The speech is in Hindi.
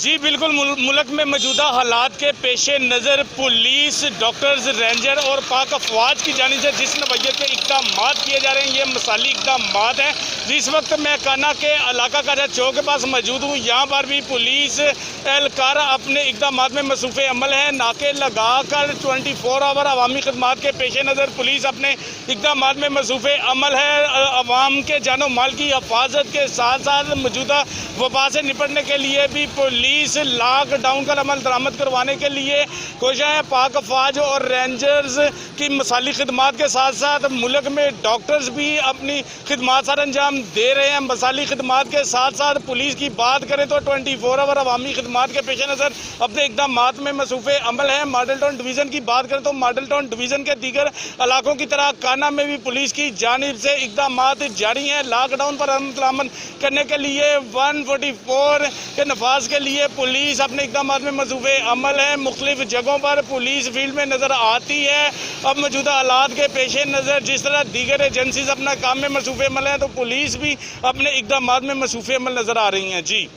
जी बिल्कुल, मुल्क में मौजूदा हालात के पेश नज़र पुलिस, डॉक्टर्स, रेंजर और पाक अफवाज की जानिब से जिस नवैयत के इक़दाम किए जा रहे हैं, ये मिसाली इक़दाम हैं। जिस वक्त मैं काना के इलाका का चौक के पास मौजूद हूँ, यहाँ पर भी पुलिस एहलकार अपने इक़दाम में मसरूफ़ अमल है। नाके लगा कर 24 आवर अवामी खदमात के पेश नज़र पुलिस अपने इक़दाम में मसरूफ़ अमल है। अवाम के जानो माल की हिफाजत के साथ साथ मौजूदा वबा से निपटने के लिए भी पुलिस लॉकडाउन का अमल दरामद करवाने के लिए कोशिश है। पाक अफवाज और रेंजर्स की मिसाली खिदमात के साथ साथ मुल्क में डॉक्टर्स भी अपनी खिदमात सर अंजाम दे रहे हैं। मिसाली खिदमात के साथ साथ पुलिस की बात करें तो 24 आवर अवामी खिदमात के पेश नज़र अपने इक़दाम में मसरूफ़ अमल है। मॉडल टाउन डिवीज़न की बात करें तो मॉडल टाउन डिवीज़न के दीगर इलाकों की तरह काना में भी पुलिस की जानिब से इक़दाम जारी हैं। लॉकडाउन पर अमल करने के लिए 144 के नफाज के लिए पुलिस अपने इक़दाम में मसरूफ़ अमल है। मुख्तलिफ जगहों पर पुलिस फील्ड में नज़र आती है। अब मौजूदा हालात के पेश नज़र जिस तरह दीगर एजेंसीज अपना काम में मसरूफ़ अमल है, तो पुलिस भी अपने इक़दाम में मसरूफ़ अमल नज़र आ रही हैं। जी।